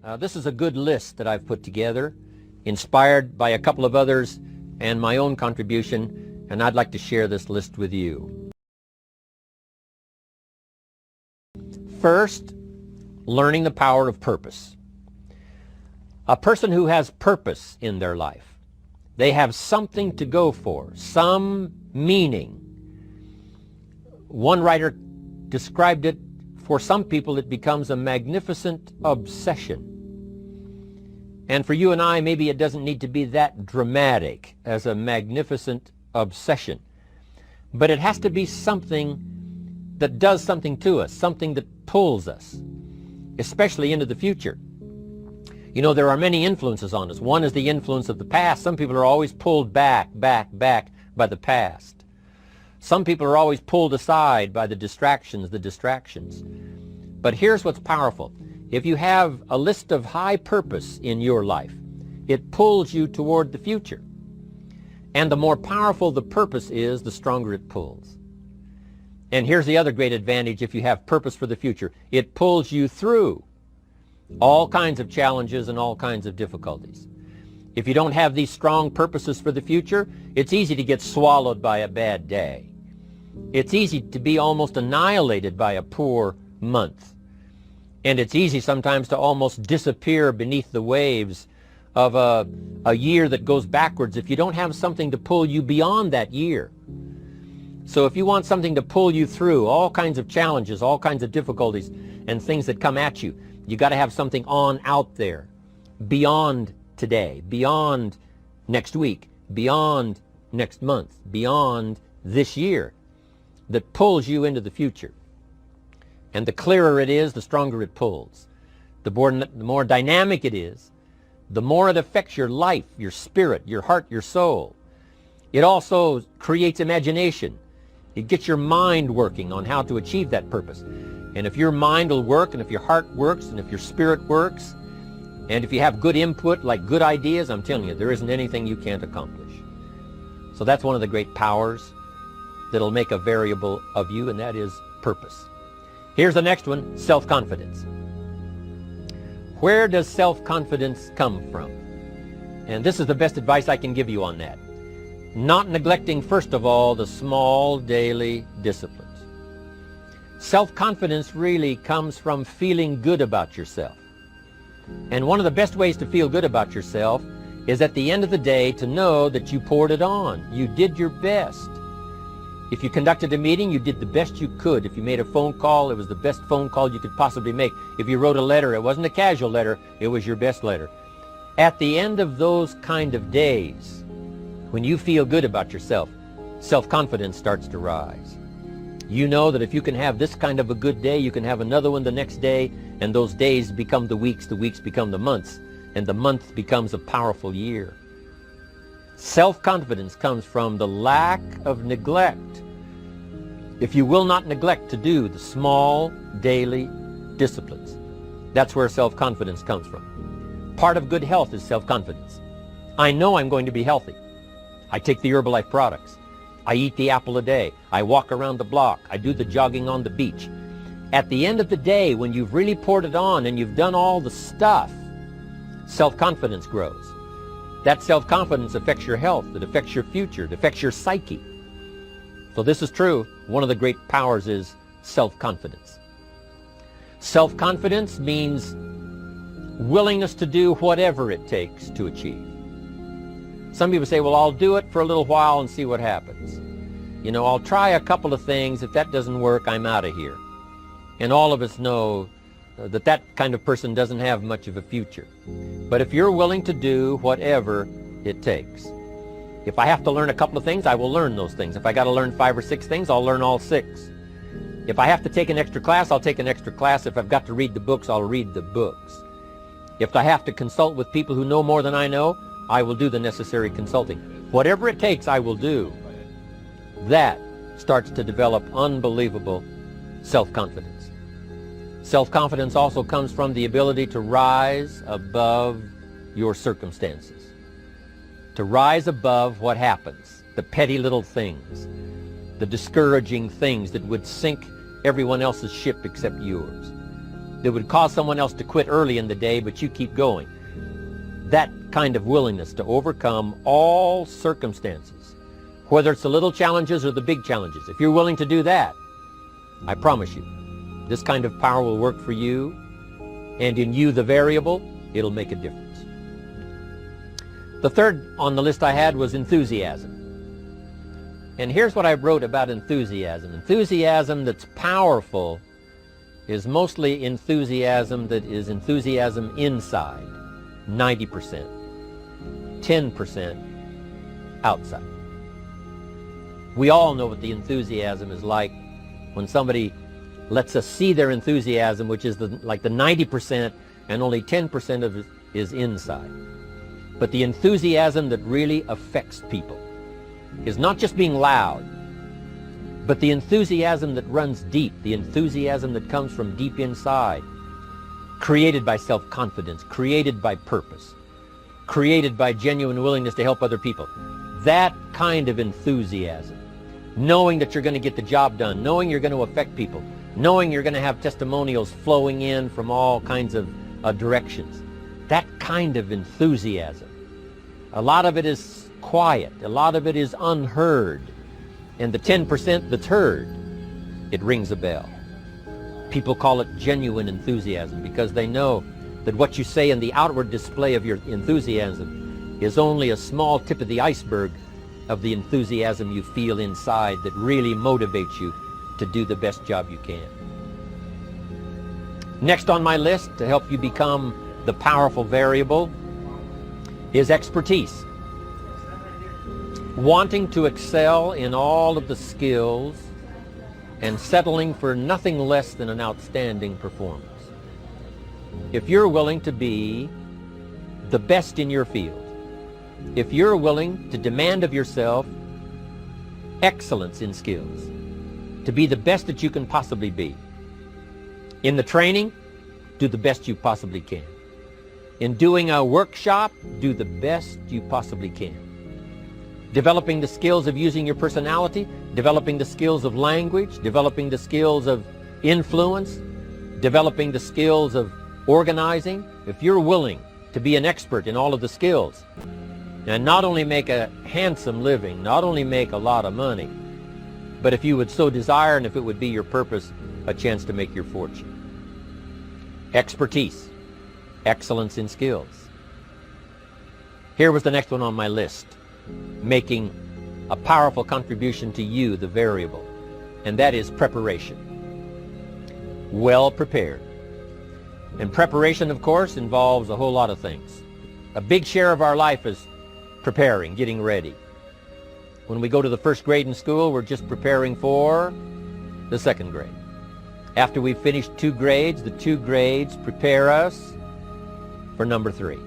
This is a good list that I've put together, inspired by a couple of others and my own contribution, and I'd like to share this list with you. First, learning the power of purpose. A person who has purpose in their life, they have something to go for, some meaning. One writer described it, for some people it becomes a magnificent obsession. And for you and I, maybe it doesn't need to be that dramatic as a magnificent obsession. But it has to be something that does something to us, something that pulls us, especially into the future. You know, there are many influences on us. One is the influence of the past. Some people are always pulled back by the past. Some people are always pulled aside by the distractions. But here's what's powerful. If you have a list of high purpose in your life, it pulls you toward the future. And the more powerful the purpose is, the stronger it pulls. And here's the other great advantage if you have purpose for the future. It pulls you through all kinds of challenges and all kinds of difficulties. If you don't have these strong purposes for the future, it's easy to get swallowed by a bad day. It's easy to be almost annihilated by a poor month. And it's easy sometimes to almost disappear beneath the waves of a year that goes backwards if you don't have something to pull you beyond that year. So if you want something to pull you through all kinds of challenges, all kinds of difficulties and things that come at you, you got to have something on out there, beyond today, beyond next week, beyond next month, beyond this year, that pulls you into the future. And the clearer it is, the stronger it pulls. The more dynamic it is, the more it affects your life, your spirit, your heart, your soul. It also creates imagination. It gets your mind working on how to achieve that purpose. And if your mind will work, and if your heart works, and if your spirit works, and if you have good input, like good ideas, I'm telling you, there isn't anything you can't accomplish. So that's one of the great powers that'll make a variable of you, and that is purpose. Here's the next one, self-confidence. Where does self-confidence come from? And this is the best advice I can give you on that. Not neglecting, first of all, the small daily disciplines. Self-confidence really comes from feeling good about yourself. And one of the best ways to feel good about yourself is at the end of the day to know that you poured it on. You did your best. If you conducted a meeting, you did the best you could. If you made a phone call, it was the best phone call you could possibly make. If you wrote a letter, it wasn't a casual letter, it was your best letter. At the end of those kind of days, when you feel good about yourself, self-confidence starts to rise. You know that if you can have this kind of a good day, you can have another one the next day, and those days become the weeks become the months, and the month becomes a powerful year. Self-confidence comes from the lack of neglect. If you will not neglect to do the small daily disciplines, that's where self-confidence comes from. Part of good health is self-confidence. I know I'm going to be healthy. I take the Herbalife products. I eat the apple a day. I walk around the block. I do the jogging on the beach. At the end of the day, when you've really poured it on and you've done all the stuff, self-confidence grows. That self-confidence affects your health, it affects your future, it affects your psyche. So this is true. One of the great powers is self-confidence. Self-confidence means willingness to do whatever it takes to achieve. Some people say, well, I'll do it for a little while and see what happens. You know, I'll try a couple of things. If that doesn't work, I'm out of here. And all of us know that that kind of person doesn't have much of a future. But if you're willing to do whatever it takes, if I have to learn a couple of things, I will learn those things. If I got to learn 5 or 6 things, I'll learn all 6. If I have to take an extra class, I'll take an extra class. If I've got to read the books, I'll read the books. If I have to consult with people who know more than I know, I will do the necessary consulting. Whatever it takes, I will do. That starts to develop unbelievable self-confidence. Self-confidence also comes from the ability to rise above your circumstances, to rise above what happens, the petty little things, the discouraging things that would sink everyone else's ship except yours. that would cause someone else to quit early in the day, but you keep going. That kind of willingness to overcome all circumstances, whether it's the little challenges or the big challenges. If you're willing to do that, I promise you, this kind of power will work for you, and in you, the variable, it'll make a difference. The third on the list I had was enthusiasm. And here's what I wrote about enthusiasm. Enthusiasm that's powerful is mostly enthusiasm that is enthusiasm inside, 90%, 10% outside. We all know what the enthusiasm is like when somebody lets us see their enthusiasm, which is like the 90%, and only 10% of it is inside. But the enthusiasm that really affects people is not just being loud, but the enthusiasm that runs deep, the enthusiasm that comes from deep inside, created by self-confidence, created by purpose, created by genuine willingness to help other people. That kind of enthusiasm, knowing that you're going to get the job done, knowing you're going to affect people, knowing you're going to have testimonials flowing in from all kinds of directions. That kind of enthusiasm. A lot of it is quiet. A lot of it is unheard. And the 10% that's heard, it rings a bell. People call it genuine enthusiasm because they know that what you say in the outward display of your enthusiasm is only a small tip of the iceberg of the enthusiasm you feel inside that really motivates you to do the best job you can. Next on my list to help you become the powerful variable is expertise. Wanting to excel in all of the skills and settling for nothing less than an outstanding performance. If you're willing to be the best in your field, if you're willing to demand of yourself excellence in skills, to be the best that you can possibly be. In the training, do the best you possibly can. In doing a workshop, do the best you possibly can. Developing the skills of using your personality, developing the skills of language, developing the skills of influence, developing the skills of organizing. If you're willing to be an expert in all of the skills, and not only make a handsome living, not only make a lot of money, but if you would so desire and if it would be your purpose, a chance to make your fortune. Expertise, excellence in skills. Here was the next one on my list, making a powerful contribution to you, the variable, and that is preparation. Well prepared. And preparation, of course, involves a whole lot of things. A big share of our life is preparing, getting ready. When we go to the first grade in school, we're just preparing for the second grade. After we've finished 2 grades, the 2 grades prepare us for number 3.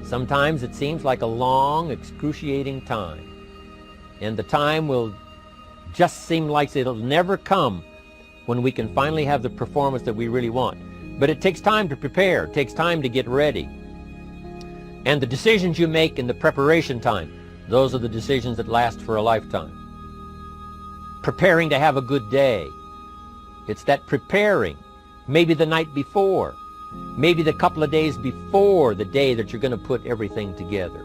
Sometimes it seems like a long, excruciating time. And the time will just seem like it'll never come when we can finally have the performance that we really want. But it takes time to prepare. It takes time to get ready. And the decisions you make in the preparation time, those are the decisions that last for a lifetime. Preparing to have a good day. It's that preparing, maybe the night before, maybe the couple of days before the day that you're going to put everything together.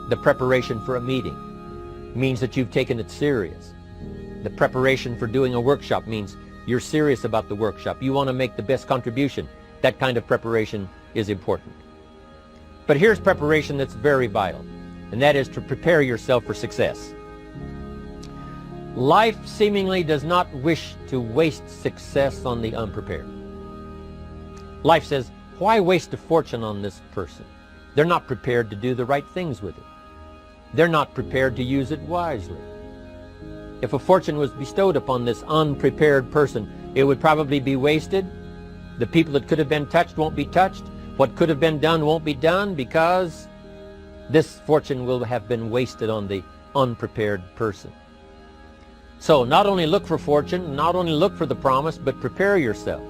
The preparation for a meeting means that you've taken it serious. The preparation for doing a workshop means you're serious about the workshop. You want to make the best contribution. That kind of preparation is important. But here's preparation that's very vital, and that is to prepare yourself for success. Life seemingly does not wish to waste success on the unprepared. Life says, why waste a fortune on this person? They're not prepared to do the right things with it. They're not prepared to use it wisely. If a fortune was bestowed upon this unprepared person, it would probably be wasted. The people that could have been touched won't be touched. What could have been done won't be done because this fortune will have been wasted on the unprepared person. So not only look for fortune, not only look for the promise, but prepare yourself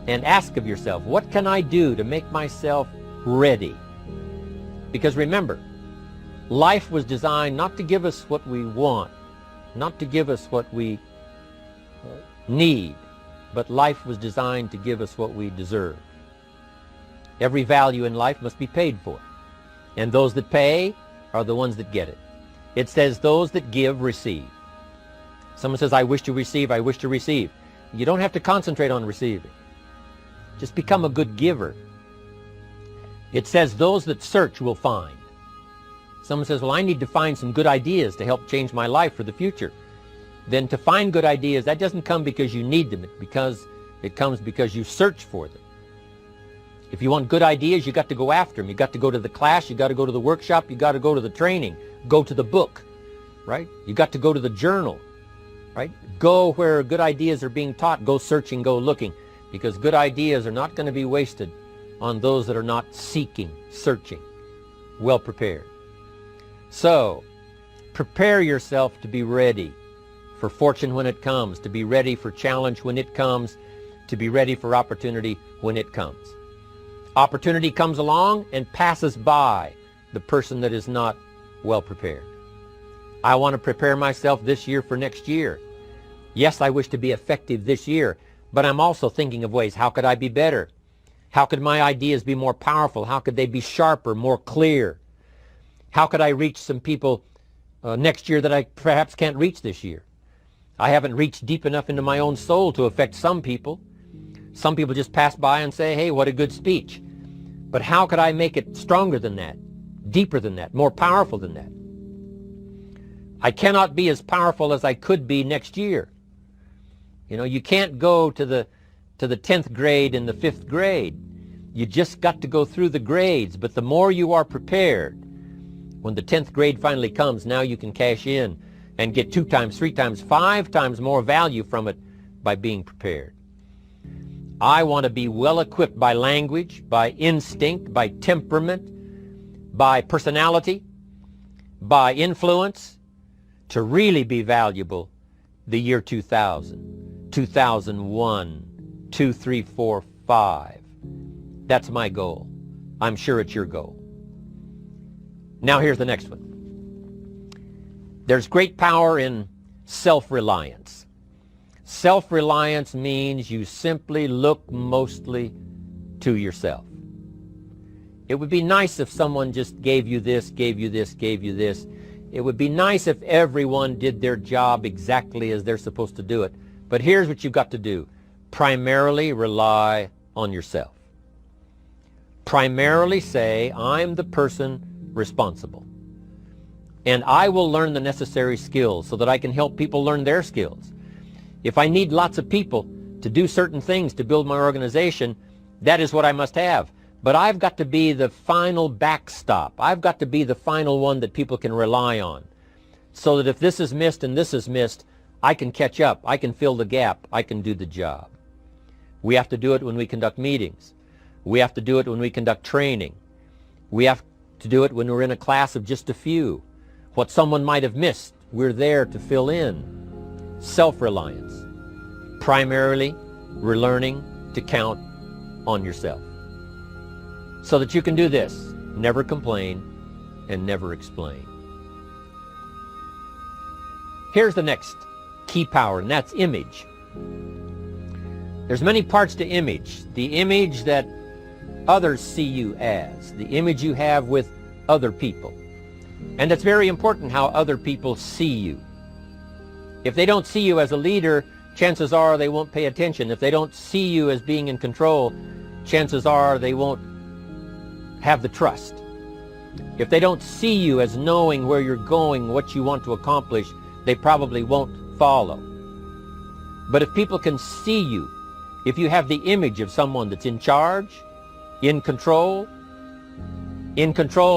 and ask of yourself, what can I do to make myself ready? Because remember, life was designed not to give us what we want, not to give us what we need, but life was designed to give us what we deserve. Every value in life must be paid for, and those that pay are the ones that get it. It says those that give receive. Someone says, I wish to receive, I wish to receive. You don't have to concentrate on receiving. Just become a good giver. It says those that search will find. Someone says, well, I need to find some good ideas to help change my life for the future. Then to find good ideas, that doesn't come because you need them. It comes because you search for them. If you want good ideas, you got to go after them. You got to go to the class, you got to go to the workshop, you got to go to the training, go to the book, right? You got to go to the journal, right? Go where good ideas are being taught. Go searching, go looking, because good ideas are not going to be wasted on those that are not seeking, searching, well prepared. So, prepare yourself to be ready for fortune when it comes, to be ready for challenge when it comes, to be ready for opportunity when it comes. Opportunity comes along and passes by the person that is not well prepared. I want to prepare myself this year for next year. Yes, I wish to be effective this year, but I'm also thinking of ways, how could I be better? How could my ideas be more powerful? How could they be sharper, more clear? How could I reach some people next year that I perhaps can't reach this year? I haven't reached deep enough into my own soul to affect some people. Some people just pass by and say, hey, what a good speech. But how could I make it stronger than that, deeper than that, more powerful than that? I cannot be as powerful as I could be next year. You know, you can't go to the 10th grade in the 5th grade. You just got to go through the grades. But the more you are prepared, when the 10th grade finally comes, now you can cash in and get 2 times, 3 times, 5 times more value from it by being prepared. I want to be well equipped by language, by instinct, by temperament, by personality, by influence, to really be valuable the year 2000, 2001, 2, 3, 4, 5. That's my goal. I'm sure it's your goal. Now here's the next one. There's great power in self-reliance. Self-reliance means you simply look mostly to yourself. It would be nice if someone just gave you this, gave you this, gave you this. It would be nice if everyone did their job exactly as they're supposed to do it. But here's what you've got to do. Primarily rely on yourself. Primarily say, I'm the person responsible. And I will learn the necessary skills so that I can help people learn their skills. If I need lots of people to do certain things to build my organization, that is what I must have. But I've got to be the final backstop. I've got to be the final one that people can rely on. So that if this is missed and this is missed, I can catch up. I can fill the gap. I can do the job. We have to do it when we conduct meetings. We have to do it when we conduct training. We have to do it when we're in a class of just a few. What someone might have missed, we're there to fill in. Self-reliance. Primarily, we're learning to count on yourself. So that you can do this, never complain and never explain. Here's the next key power, and that's image. There's many parts to image. The image that others see you as, the image you have with other people. And it's very important how other people see you. If they don't see you as a leader, chances are they won't pay attention. If they don't see you as being in control, chances are they won't have the trust. If they don't see you as knowing where you're going, what you want to accomplish, they probably won't follow. But if people can see you, if you have the image of someone that's in charge, in control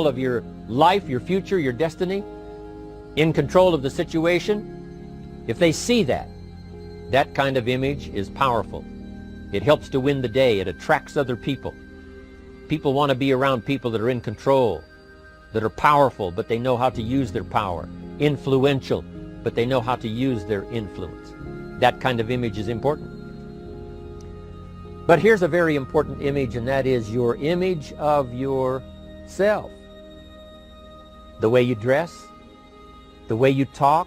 of your life, your future, your destiny, in control of the situation, if they see that, that kind of image is powerful. It helps to win the day. It attracts other people. People want to be around people that are in control, that are powerful, but they know how to use their power. Influential, but they know how to use their influence. That kind of image is important. But here's a very important image, and that is your image of yourself. The way you dress, the way you talk,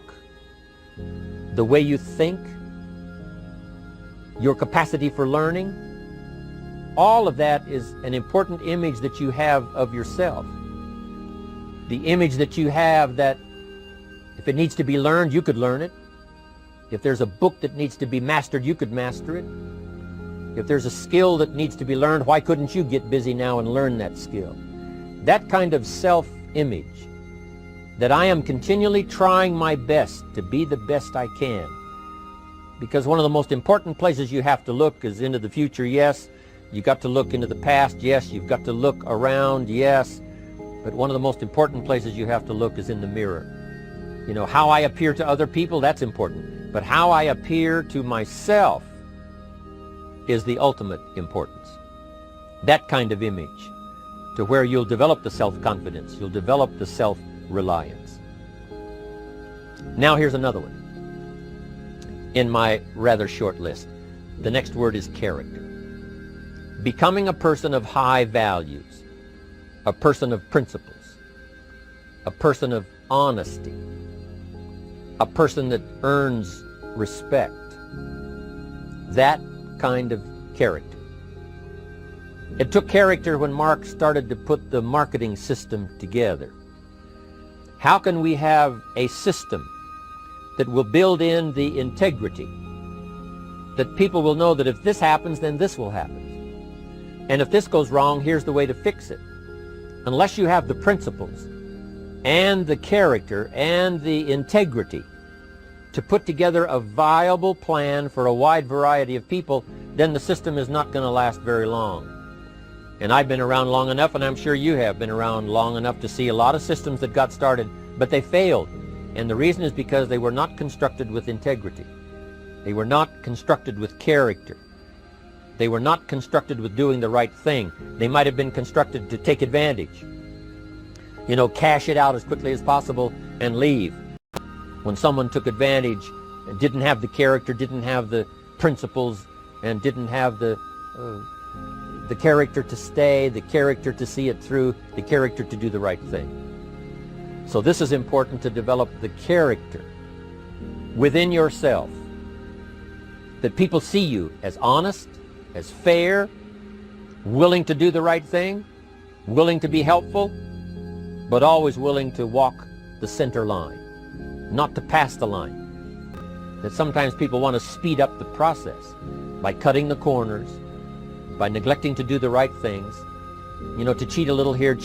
the way you think, your capacity for learning. All of that is an important image that you have of yourself. The image that you have that if it needs to be learned, you could learn it. If there's a book that needs to be mastered, you could master it. If there's a skill that needs to be learned, why couldn't you get busy now and learn that skill? That kind of self-image, that I am continually trying my best to be the best I can. Because one of the most important places you have to look is into the future, yes. You got to look into the past, yes. You've got to look around, yes. But one of the most important places you have to look is in the mirror. You know, how I appear to other people, that's important. But how I appear to myself is the ultimate importance. That kind of image, to where you'll develop the self-confidence, you'll develop the self-reliance. Now here's another one in my rather short list. The next word is character. Becoming a person of high values, a person of principles, a person of honesty, a person that earns respect. That kind of character. It took character when Mark started to put the marketing system together. How can we have a system that will build in the integrity, that people will know that if this happens, then this will happen. And if this goes wrong, here's the way to fix it. Unless you have the principles and the character and the integrity to put together a viable plan for a wide variety of people, then the system is not going to last very long. And I've been around long enough, and I'm sure you have been around long enough to see a lot of systems that got started, but they failed. And the reason is because they were not constructed with integrity. They were not constructed with character. They were not constructed with doing the right thing. They might have been constructed to take advantage. You know, cash it out as quickly as possible and leave. When someone took advantage and didn't have the character, didn't have the principles, and didn't have the character to stay, the character to see it through, the character to do the right thing. So this is important, to develop the character within yourself, that people see you as honest, as fair, willing to do the right thing, willing to be helpful, but always willing to walk the center line, not to pass the line. That sometimes people want to speed up the process by cutting the corners, by neglecting to do the right things, you know, to cheat a little here,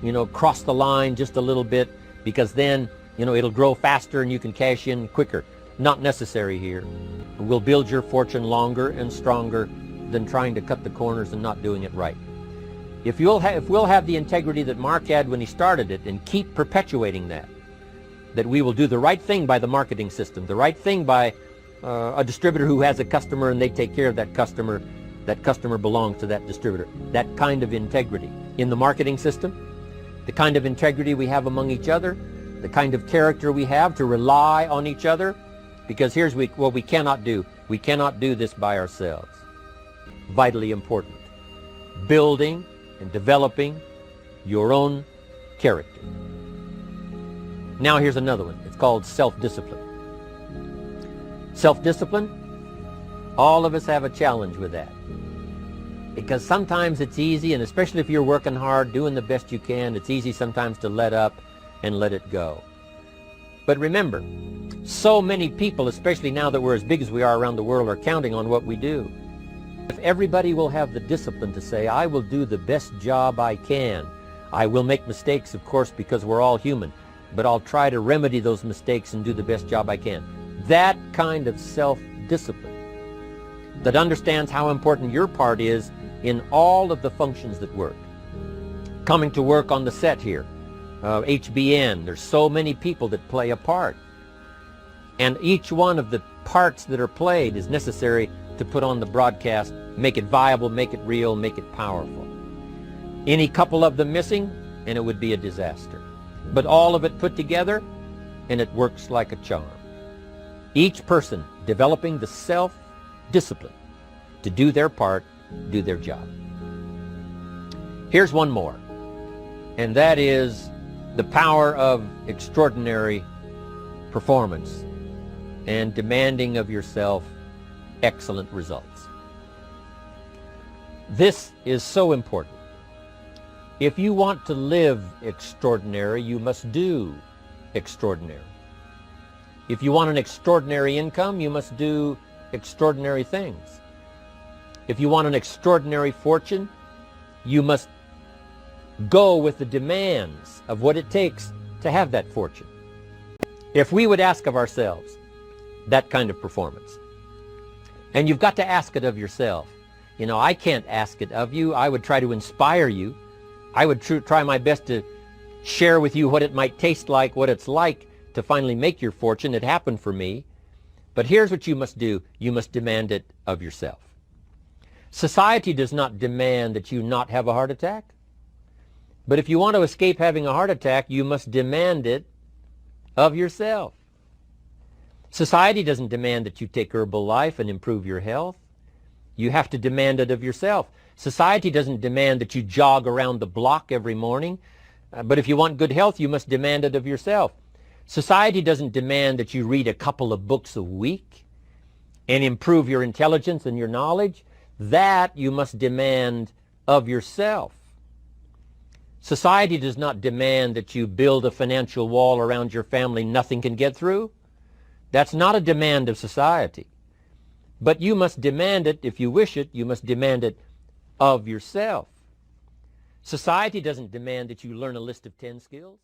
you know, cross the line just a little bit, because then, you know, it'll grow faster and you can cash in quicker. Not necessary here. It will build your fortune longer and stronger than trying to cut the corners and not doing it right. If we'll have the integrity that Mark had when he started it, and keep perpetuating that we will do the right thing by the marketing system, the right thing by a distributor who has a customer and they take care of that customer belongs to that distributor. That kind of integrity in the marketing system, the kind of integrity we have among each other, the kind of character we have to rely on each other, because here's what we cannot do. We cannot do this by ourselves. Vitally important. Building and developing your own character. Now here's another one. It's called self-discipline. Self-discipline, all of us have a challenge with that. Because sometimes it's easy, and especially if you're working hard, doing the best you can, it's easy sometimes to let up and let it go. But remember, so many people, especially now that we're as big as we are around the world, are counting on what we do. If everybody will have the discipline to say, I will do the best job I can. I will make mistakes, of course, because we're all human, but I'll try to remedy those mistakes and do the best job I can. That kind of self-discipline that understands how important your part is in all of the functions that work. Coming to work on the set here, HBN, there's so many people that play a part. And each one of the parts that are played is necessary to put on the broadcast, make it viable, make it real, make it powerful. Any couple of them missing, and it would be a disaster. But all of it put together, and it works like a charm. Each person developing the self-discipline to do their part, do their job. Here's one more, and that is the power of extraordinary performance and demanding of yourself excellent results. This is so important. If you want to live extraordinary, you must do extraordinary. If you want an extraordinary income, you must do extraordinary things. If you want an extraordinary fortune, you must go with the demands of what it takes to have that fortune. If we would ask of ourselves that kind of performance, and you've got to ask it of yourself. You know, I can't ask it of you. I would try to inspire you. I would try my best to share with you what it might taste like, what it's like to finally make your fortune. It happened for me. But here's what you must do. You must demand it of yourself. Society does not demand that you not have a heart attack. But if you want to escape having a heart attack, you must demand it of yourself. Society doesn't demand that you take Herbalife and improve your health. You have to demand it of yourself. Society doesn't demand that you jog around the block every morning. But if you want good health, you must demand it of yourself. Society doesn't demand that you read a couple of books a week and improve your intelligence and your knowledge. That you must demand of yourself. Society does not demand that you build a financial wall around your family nothing can get through. That's not a demand of society. But you must demand it, if you wish it, you must demand it of yourself. Society doesn't demand that you learn a list of 10 skills.